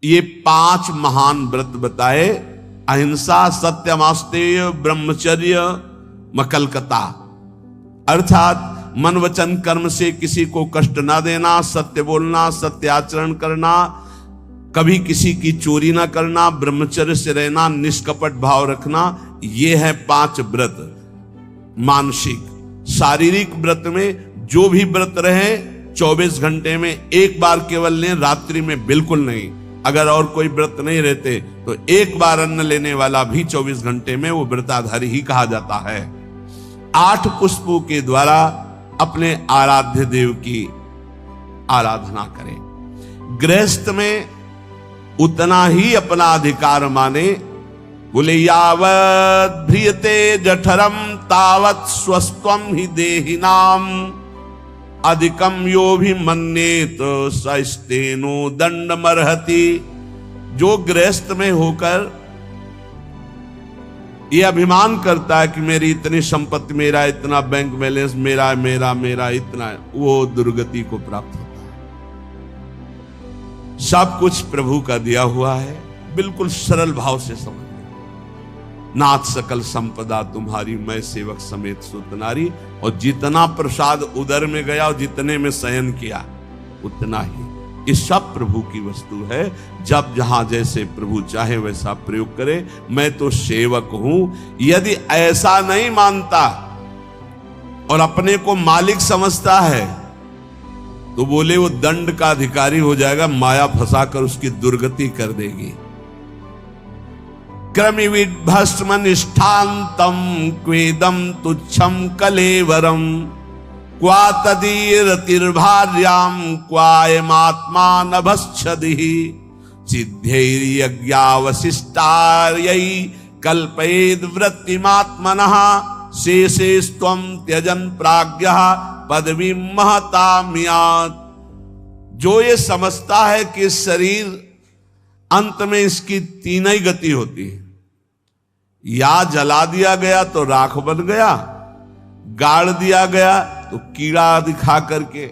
ये 5 महान व्रत बताए। अहिंसा, सत्यमास्तेय, ब्रह्मचर्य, मकलकता, अर्थात मन वचन कर्म से किसी को कष्ट ना देना, सत्य बोलना, सत्य आचरण करना, कभी किसी की चोरी ना करना, ब्रह्मचर्य से रहना, निष्कपट भाव रखना, ये है 5 व्रत। मानसिक। शारीरिक व्रत में जो भी व्रत रहे 24 घंटे में एक बार केवल लें, रात्रि में बिल्कुल नहीं। अगर और कोई व्रत नहीं रहते तो एक बार अन्न लेने वाला भी 24 घंटे में वो व्रताधारी ही कहा जाता है। 8 पुष्पों के द्वारा अपने आराध्य देव की आराधना करें। गृहस्थ में उतना ही अपना अधिकार माने। बोले यावत् भ्रियते जठरम तावत् स्वस्त्वम ही देहिनाम अधिकम यो भी मन्येत सस्तेनो दंडमर्हति। जो गृहस्थ में होकर ये अभिमान करता है कि मेरी इतनी संपत्ति, मेरा इतना बैंक बैलेंस, मेरा मेरा मेरा इतना, वो दुर्गति को प्राप्त होता है। सब कुछ प्रभु का दिया हुआ है। बिल्कुल सरल भाव से समझ। नाथ सकल संपदा तुम्हारी, मैं सेवक समेत सुत नारी। और जितना प्रसाद उदर में गया और जितने में शयन किया उतना ही। ये सब प्रभु की वस्तु है। जब जहां जैसे प्रभु चाहे वैसा प्रयोग करे। मैं तो सेवक हूं। यदि ऐसा नहीं मानता और अपने को मालिक समझता है तो बोले वो दंड का अधिकारी हो जाएगा, माया फंसाकर उसकी दुर्गति कर देगी। क्रमिविद भस्म निष्ठान्तम क्वेदम तुच्छम कलेवरम क्वा तदीरतिर्भार्याम क्वायमात्मा नभश्छदिः सिद्धैर्यज्ञावशिष्टार्यै कल्पयेद् वृत्तिमात्मनः शेषेस्त्वं त्यजन् प्राज्ञः पदवीं महतामियात्। जो ये समझता है कि शरीर अंत में इसकी 3 ही गति होती है। या जला दिया गया तो राख बन गया, गाड़ दिया गया तो कीड़ा दिखा करके,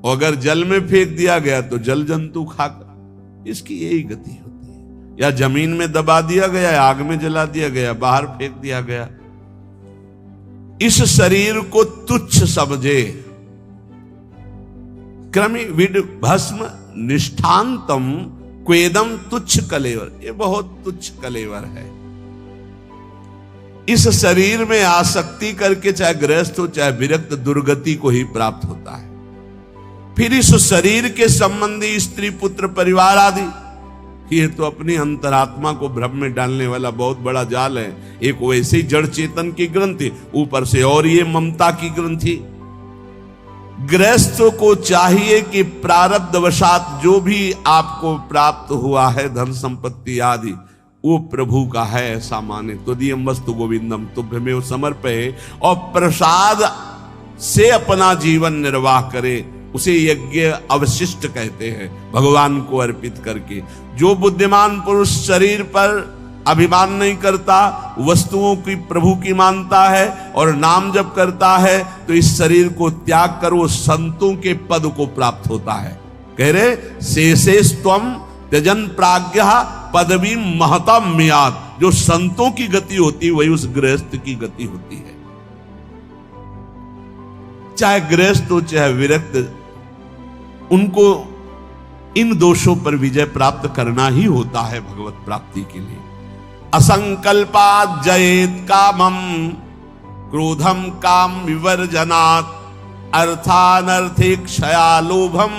और अगर जल में फेंक दिया गया तो जल जंतु खाकर, इसकी यही गति होती है। या जमीन में दबा दिया गया, आग में जला दिया गया, बाहर फेंक दिया गया। इस शरीर को तुच्छ समझे। क्रमिविद भस्म निष्ठान्तम क्वेदम तुच्छ कलेवर। ये बहुत तुच्छ कलेवर है। इस शरीर में आसक्ति करके चाहे गृहस्थ हो चाहे विरक्त, दुर्गति को ही प्राप्त होता है। फिर इस शरीर के संबंधी स्त्री पुत्र परिवार आदि, ये तो अपनी अंतरात्मा को भ्रम में डालने वाला बहुत बड़ा जाल है। एक वैसे ही जड़ चेतन की ग्रंथि, ऊपर से और ये ममता की ग्रंथि। गृहस्थों को चाहिए कि प्रारब्धवशात जो भी आपको प्राप्त हुआ है, धन संपत्ति आदि, वो प्रभु का है ऐसा माने। त्वदीयं वस्तु गोविंदम तुभ्यमेव समर्पये। और प्रसाद से अपना जीवन निर्वाह करे। उसे यज्ञ अवशिष्ट कहते हैं, भगवान को अर्पित करके। जो बुद्धिमान पुरुष शरीर पर अभिमान नहीं करता, वस्तुओं की प्रभु की मानता है और नाम जप करता है, तो इस शरीर को त्याग कर वो संतों के पद को प्राप्त होता है। कह रहे शेषेस्त्वं त्यजन् प्राज्ञः पदवी महताम्यात्। जो संतों की गति होती है वही उस गृहस्थ की गति होती है। चाहे गृहस्थ हो चाहे विरक्त, उनको इन दोषों पर विजय प्राप्त करना ही होता है भगवत प्राप्ति के लिए। असंकल्पात् जयेत् कामम क्रोधम काम विवर्जनात् अर्थानर्थे क्षया लोभम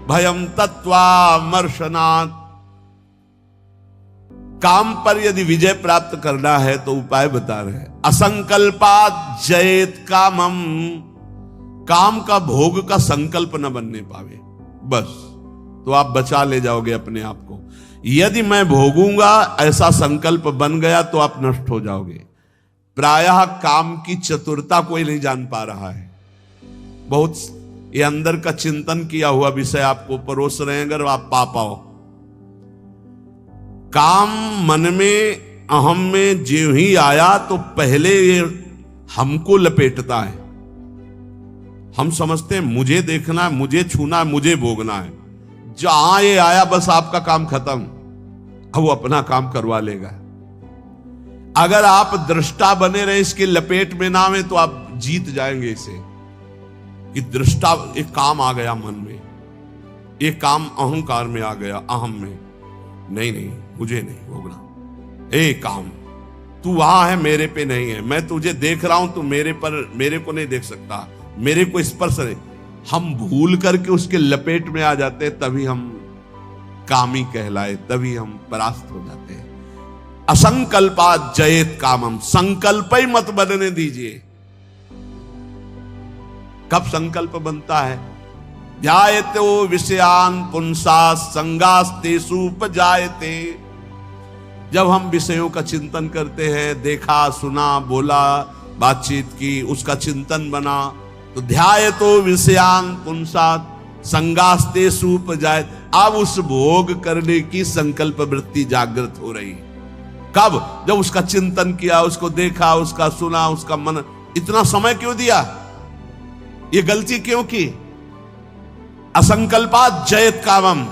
भयम तत्वामर्शनात्। काम पर यदि विजय प्राप्त करना है तो उपाय बता रहे हैं। असंकल्पात् जयेत् कामम, काम का भोग का संकल्प न बनने पावे, बस तो आप बचा ले जाओगे अपने आप को। यदि मैं भोगूंगा ऐसा संकल्प बन गया तो आप नष्ट हो जाओगे। प्रायः काम की चतुरता कोई नहीं जान पा रहा है। बहुत ये अंदर का चिंतन किया हुआ विषय आपको परोस रहे हैं, अगर आप पा पाओ। काम मन में, अहम में जो ही आया तो पहले ये हमको लपेटता है। हम समझते हैं मुझे देखना है, मुझे छूना है, मुझे भोगना है। जहां ये आया बस आपका काम खत्म, अब वो अपना काम करवा लेगा। अगर आप दृष्टा बने रहे, इसके लपेट में ना आवे, तो आप जीत जाएंगे इसे कि दृष्टा एक काम आ गया मन में, एक काम अहंकार में आ गया, अहम में, नहीं नहीं मुझे नहीं होगा, एक काम तू वहां है, मेरे पे नहीं है, मैं तुझे देख रहा हूं, तू मेरे को नहीं देख सकता, मेरे को स्पर्श नहीं। हम भूल करके उसके लपेट में आ जाते हैं, तभी हम कामी कहलाए, तभी हम परास्त हो जाते हैं। असंकल्पात जयेत कामम, संकल्प ही मत बनने दीजिए। कब संकल्प बनता है? ध्यायतो विषयान पुंसा संगास्तेषु उपजायते। जब हम विषयों का चिंतन करते हैं, देखा सुना बोला बातचीत की, उसका चिंतन बना, तो ध्यायतो विषयान पुंसा संगास्तेषु उपजायते। अब उस भोग करने की संकल्प वृत्ति जागृत हो रही। कब? जब उसका चिंतन किया, उसको देखा, उसका सुना, उसका मन। इतना समय क्यों दिया? ये गलती क्यों की? असंकल्पात जयत कामम।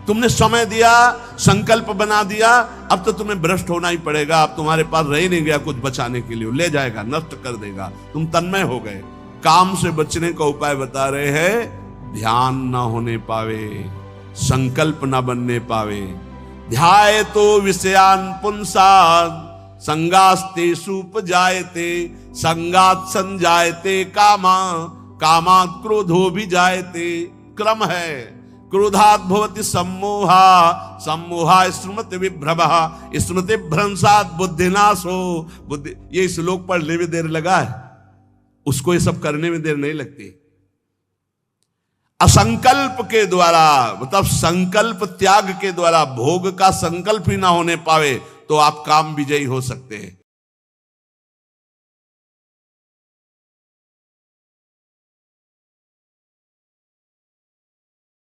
तुमने समय दिया, संकल्प बना दिया, अब तो तुम्हें भ्रष्ट होना ही पड़ेगा। अब तुम्हारे पास रह नहीं गया कुछ बचाने के लिए, ले जाएगा, नष्ट कर देगा, तुम तन्मय हो गए। काम से बचने का उपाय बता रहे हैं, ध्यान ना होने पावे, संकल्प ना बनने पावे। ध्यायतो विषयान पुंसान् संगास्तेषु उपजायते, संगात् संजायते कामा, कामात् क्रोधो विजायते। क्रम है, क्रोधात् भवति सम्मोहा, सम्मोहा स्मृति विभ्रमः, स्मृति भ्रंशात् बुद्धिनाशो। बुद्धि, ये श्लोक पढ़ने में देर लगा है, उसको ये सब करने में देर नहीं लगती। असंकल्प के द्वारा, मतलब संकल्प त्याग के द्वारा, भोग का संकल्प ही ना होने पावे, तो आप काम विजयी हो सकते हैं।